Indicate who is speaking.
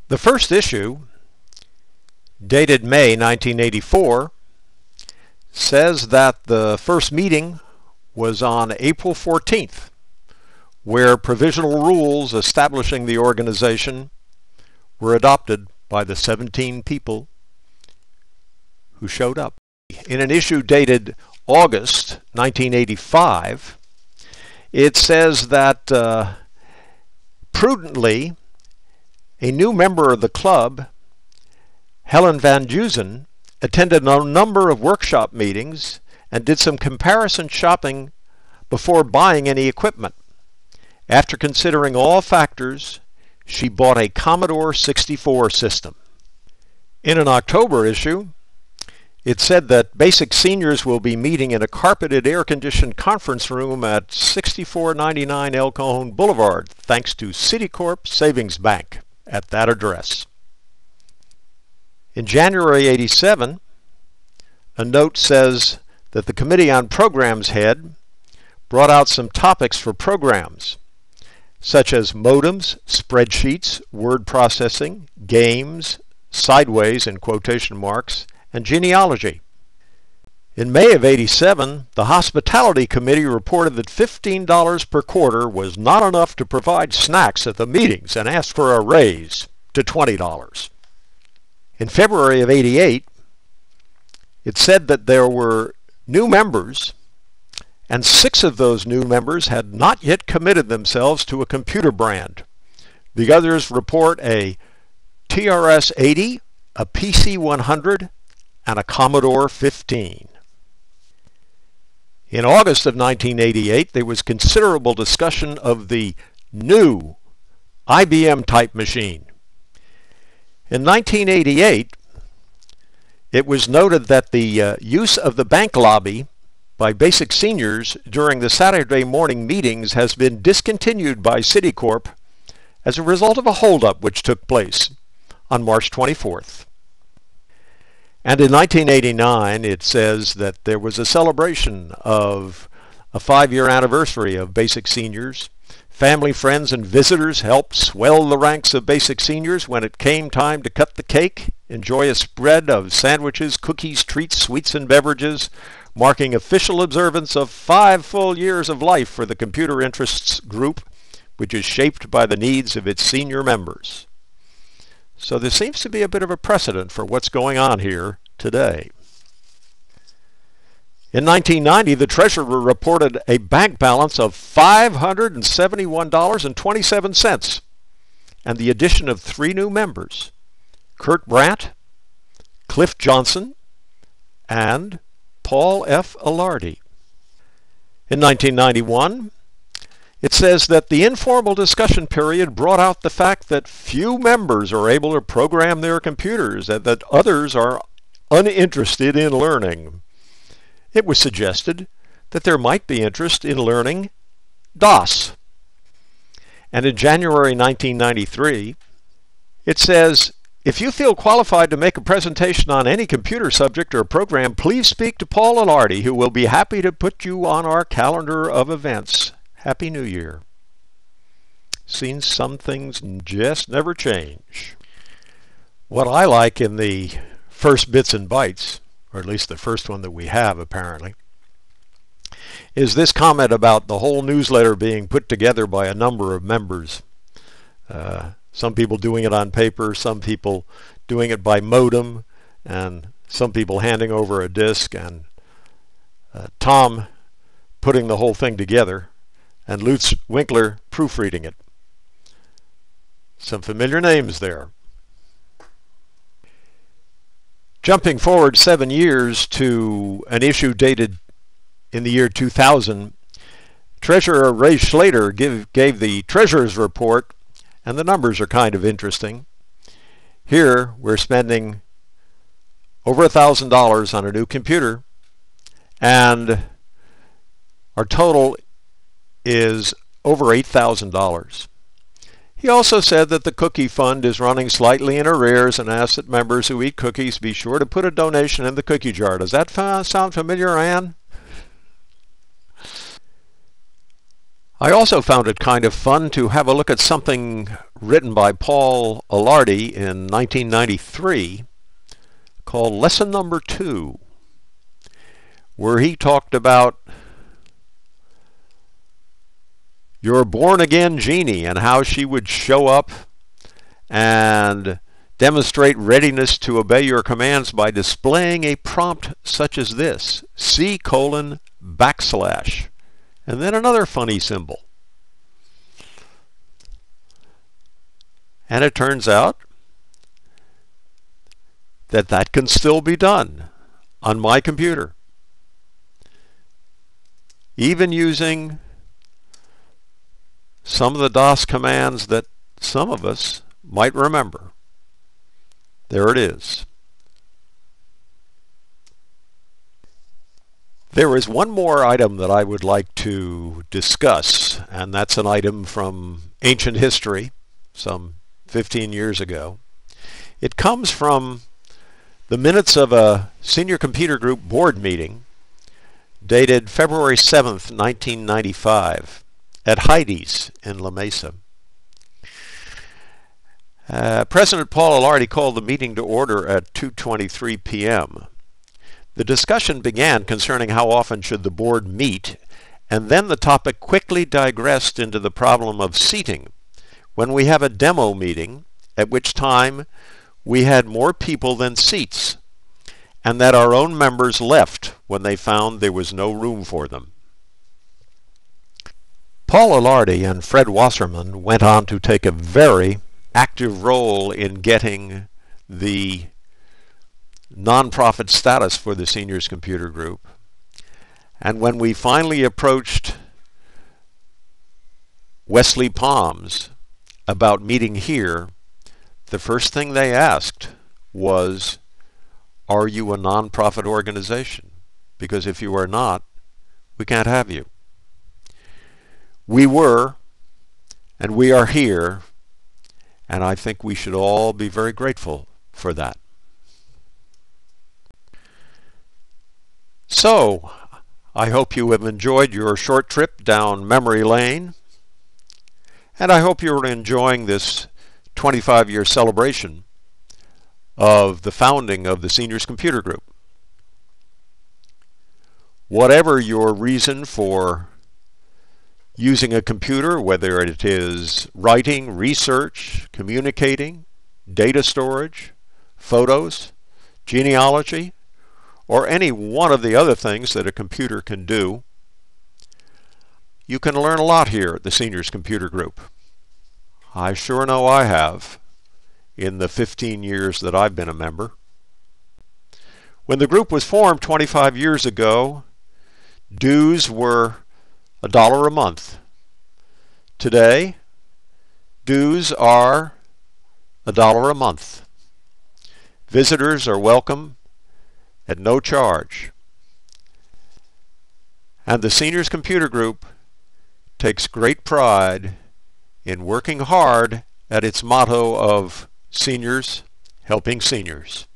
Speaker 1: The first issue, dated May 1984, says that the first meeting was on April 14th, where provisional rules establishing the organization were adopted by the 17 people who showed up. In an issue dated August 1985, it says that prudently, a new member of the club, Helen Van Dusen, attended a number of workshop meetings and did some comparison shopping before buying any equipment. After considering all factors, she bought a Commodore 64 system. In an October issue, it said that basic seniors will be meeting in a carpeted, air-conditioned conference room at 6499 El Cajon Boulevard, thanks to Citicorp Savings Bank at that address. In January 87, a note says that the Committee on Programs head brought out some topics for programs, such as modems, spreadsheets, word processing, games, sideways in quotation marks, and genealogy. In May of 87, the Hospitality Committee reported that $15 per quarter was not enough to provide snacks at the meetings and asked for a raise to $20. In February of 88, it said that there were new members, and 6 of those new members had not yet committed themselves to a computer brand. The others report a TRS-80, a PC-100, and a Commodore 15. In August of 1988, there was considerable discussion of the new IBM type machine. In 1988, it was noted that the use of the bank lobby by basic seniors during the Saturday morning meetings has been discontinued by Citicorp as a result of a holdup which took place on March 24th. And in 1989, it says that there was a celebration of a 5-year anniversary of basic seniors. Family, friends, and visitors helped swell the ranks of basic seniors when it came time to cut the cake, enjoy a spread of sandwiches, cookies, treats, sweets, and beverages, marking official observance of 5 full years of life for the Computer Interests Group, which is shaped by the needs of its senior members. So there seems to be a bit of a precedent for what's going on here today. In 1990, the treasurer reported a bank balance of $571.27 and the addition of 3 new members, Kurt Brandt, Cliff Johnson, and Paul F. Alardi. In 1991, it says that the informal discussion period brought out the fact that few members are able to program their computers and that others are uninterested in learning. It was suggested that there might be interest in learning DOS. And in January 1993, it says, if you feel qualified to make a presentation on any computer subject or program, please speak to Paul Alardi, who will be happy to put you on our calendar of events. Happy New Year. Seems some things just never change. What I like in the first Bits and Bytes, or at least the first one that we have apparently, is this comment about the whole newsletter being put together by a number of members. Some people doing it on paper, some people doing it by modem, and some people handing over a disk, and Tom putting the whole thing together, and Lutz Winkler proofreading it. Some familiar names there. Jumping forward 7 years to an issue dated in the year 2000, Treasurer Ray Schlater gave the Treasurer's Report, and the numbers are kind of interesting. Here we're spending over $1,000 on a new computer, and our total is over $8,000. He also said that the cookie fund is running slightly in arrears and asked that members who eat cookies be sure to put a donation in the cookie jar. Does that sound familiar, Ann? I also found it kind of fun to have a look at something written by Paul Alardi in 1993 called Lesson Number 2, where he talked about your born-again genie and how she would show up and demonstrate readiness to obey your commands by displaying a prompt such as this: C:// and then another funny symbol. And it turns out that that can still be done on my computer, even using some of the DOS commands that some of us might remember. There it is. There is one more item that I would like to discuss, and that's an item from ancient history, some 15 years ago. It comes from the minutes of a senior computer group board meeting dated February 7th, 1995 at Heidi's in La Mesa. President Paul Alardi called the meeting to order at 2:23 p.m. The discussion began concerning how often should the board meet, and then the topic quickly digressed into the problem of seating when we have a demo meeting, at which time we had more people than seats, and that our own members left when they found there was no room for them. Paul Alardi and Fred Wasserman went on to take a very active role in getting the nonprofit status for the seniors computer group. And when we finally approached Wesley Palms about meeting here, the first thing they asked was, are you a nonprofit organization? Because if you are not, we can't have you. We were, and we are here, and I think we should all be very grateful for that. So, I hope you have enjoyed your short trip down memory lane, and I hope you're enjoying this 25-year celebration of the founding of the Seniors Computer Group. Whatever your reason for using a computer, whether it is writing, research, communicating, data storage, photos, genealogy, or any one of the other things that a computer can do, you can learn a lot here at the Seniors Computer Group. I sure know I have in the 15 years that I've been a member. When the group was formed 25 years ago, dues were $1 a month. Today, dues are $1 a month. Visitors are welcome at no charge. And the Seniors Computer Group takes great pride in working hard at its motto of seniors helping seniors.